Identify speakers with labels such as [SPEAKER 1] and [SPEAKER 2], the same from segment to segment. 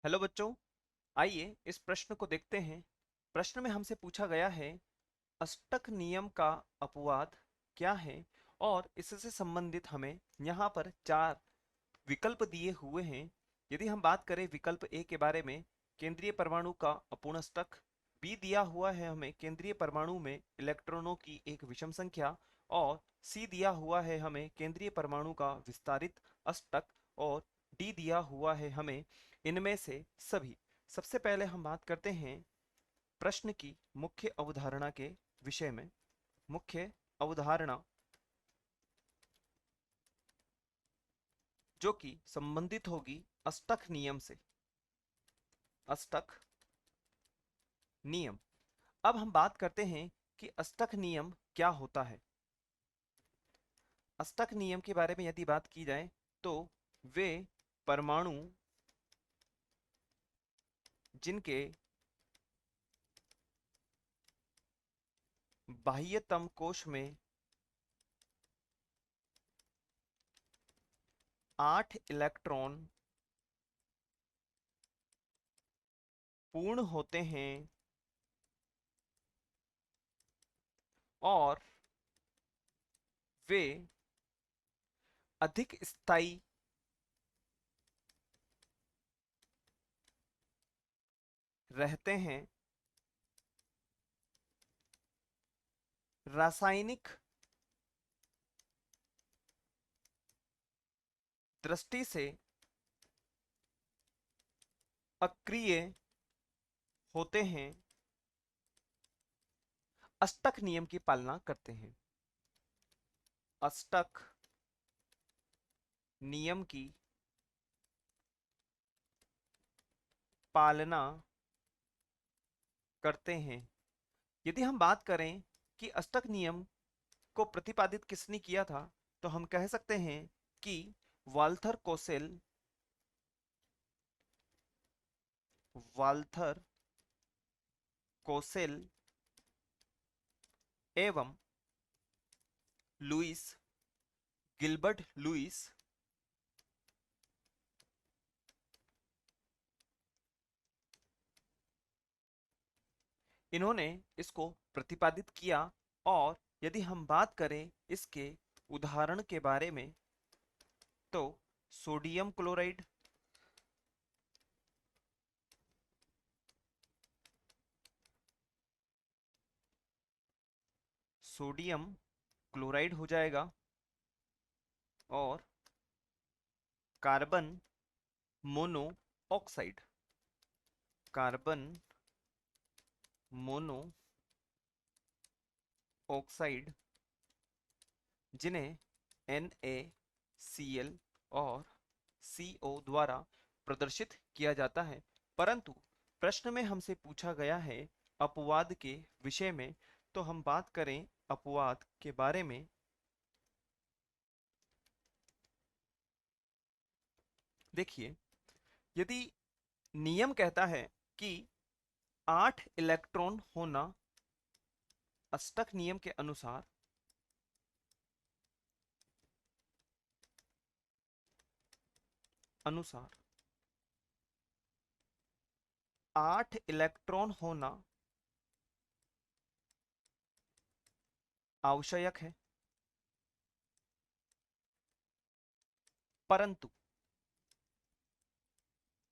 [SPEAKER 1] Hello बच्चों, आइए इस प्रश्न को देखते हैं। प्रश्न में हमसे पूछा गया है अष्टक नियम का अपवाद क्या है और इससे संबंधित हमें यहाँ पर चार विकल्प दिए हुए हैं। यदि हम बात करें विकल्प ए के बारे में, केंद्रीय परमाणु का अपूर्ण अष्टक। बी दिया हुआ है हमें केंद्रीय परमाणु में इलेक्ट्रॉनों की एक विषम संख्या। और सी दिया हुआ है हमें केंद्रीय परमाणु का विस्तारित अष्टक। और डी दिया हुआ है हमें इनमें से सभी। सबसे पहले हम बात करते हैं प्रश्न की मुख्य अवधारणा के विषय में। मुख्य अवधारणा जो कि संबंधित होगी अष्टक नियम से। अष्टक नियम। अब हम बात करते हैं कि अष्टक नियम क्या होता है। अष्टक नियम के बारे में यदि बात की जाए तो वे परमाणु जिनके बाह्यतम कोश में 8 इलेक्ट्रॉन पूर्ण होते हैं और वे अधिक स्थायी रहते हैं रासायनिक दृष्टि से अक्रिय होते हैं, अष्टक नियम की पालना करते हैं। अष्टक नियम की पालना करते हैं। यदि हम बात करें कि अष्टक नियम को प्रतिपादित किसने किया था, तो हम कह सकते हैं कि वाल्थर कोसेल, वाल्थर कोसेल एवं लुइस, गिलबर्ट लुइस इन्होंने इसको प्रतिपादित किया। और यदि हम बात करें इसके उदाहरण के बारे में तो सोडियम क्लोराइड, सोडियम क्लोराइड हो जाएगा और carbon mono oxide, carbon mono oxide जिन्हें NaCl और CO द्वारा प्रदर्शित किया जाता है। परंतु प्रश्न में हमसे पूछा गया है अपवाद के विषय में, तो हम बात करें अपवाद के बारे में। देखिए, यदि नियम कहता है कि 8 इलेक्ट्रॉन होना, अष्टक नियम के अनुसार अनुसार 8 इलेक्ट्रॉन होना आवश्यक है। परंतु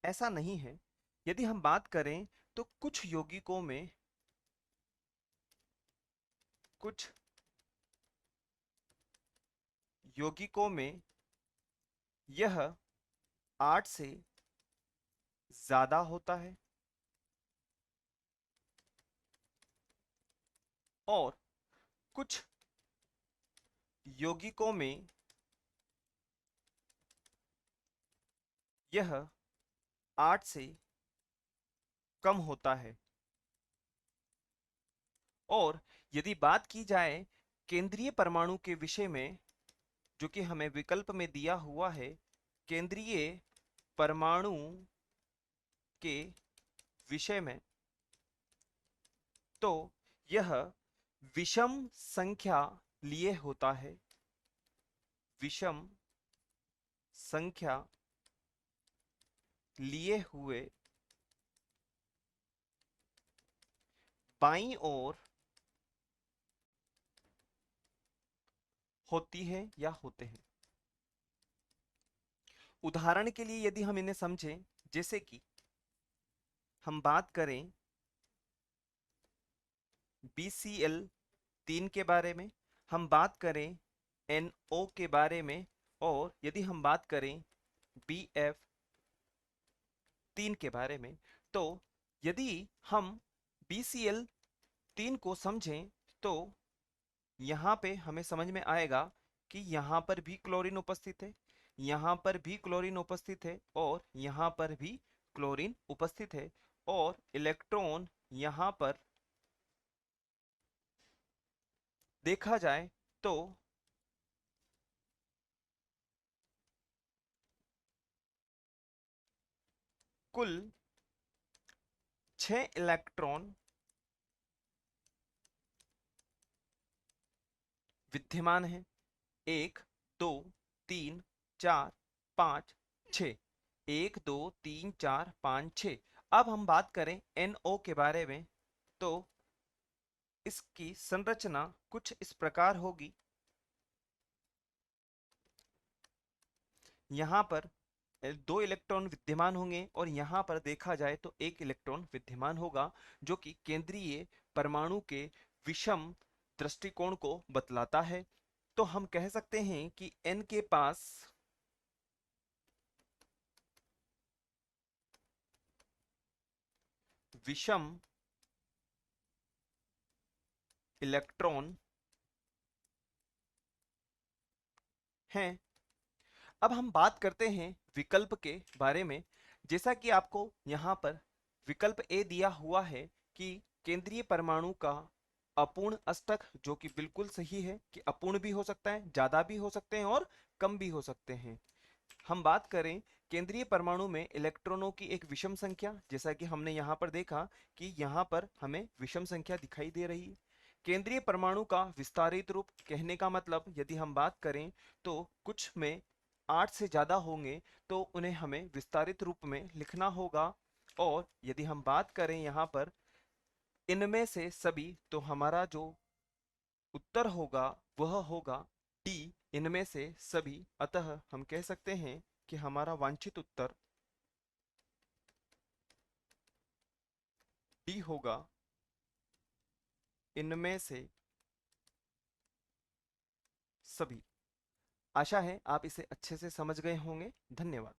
[SPEAKER 1] ऐसा नहीं है। यदि हम बात करें तो कुछ यौगिकों में यह 8 से ज्यादा होता है और कुछ यौगिकों में यह 8 से कम होता है। और यदि बात की जाए केंद्रीय परमाणु के विषय में, जो कि हमें विकल्प में दिया हुआ है, केंद्रीय परमाणु के विषय में, तो यह विषम संख्या लिए होता है। विषम संख्या लिए हुए बाईं ओर होती है या होते हैं। उदाहरण के लिए यदि हम इन्हें समझें, जैसे कि हम बात करें BCl3 के बारे में, हम बात करें NO के बारे में, और यदि हम बात करें BF3 के बारे में, तो यदि हम BCl3 को समझें तो यहाँ पे हमें समझ में आएगा कि यहाँ पर भी क्लोरीन उपस्थित है, यहाँ पर भी क्लोरीन उपस्थित है, और यहाँ पर भी क्लोरीन उपस्थित है, और इलेक्ट्रॉन यहाँ पर देखा जाए तो कुल 6 इलेक्ट्रॉन विद्यमान हैं। 1 2 3 4 5 6, 1 2 3 4 5 6। अब हम बात करें NO के बारे में, तो इसकी संरचना कुछ इस प्रकार होगी। यहाँ पर 2 इलेक्ट्रॉन विद्यमान होंगे, और यहाँ पर देखा जाए तो 1 इलेक्ट्रॉन विद्यमान होगा, जो कि केंद्रीय परमाणु के विषम दृष्टिकोण को बतलाता है। तो हम कह सकते हैं कि N के पास विषम इलेक्ट्रॉन हैं। अब हम बात करते हैं विकल्प के बारे में। जैसा कि आपको यहाँ पर विकल्प ए दिया हुआ है कि केंद्रीय परमाणु का अपूर्ण अष्टक, जो कि बिल्कुल सही है कि अपूर्ण भी हो सकता है, ज्यादा भी हो सकते हैं और कम भी हो सकते हैं। हम बात करें केंद्रीय परमाणु में इलेक्ट्रॉनों की एक विषम संख्या, जैसा कि हमने यहाँ पर देखा कि यहाँ पर हमें विषम संख्या दिखाई दे रही है। केंद्रीय परमाणु का विस्तारित रूप कहने का मतलब, यदि हम बात करें तो कुछ में 8 से ज्यादा होंगे, तो उन्हें हमें विस्तारित रूप में लिखना होगा। और यदि हम बात करें यहाँ पर इनमें से सभी, तो हमारा जो उत्तर होगा वह होगा डी, इनमें से सभी। अतः हम कह सकते हैं कि हमारा वांछित उत्तर डी होगा, इनमें से सभी। आशा है आप इसे अच्छे से समझ गए होंगे। धन्यवाद।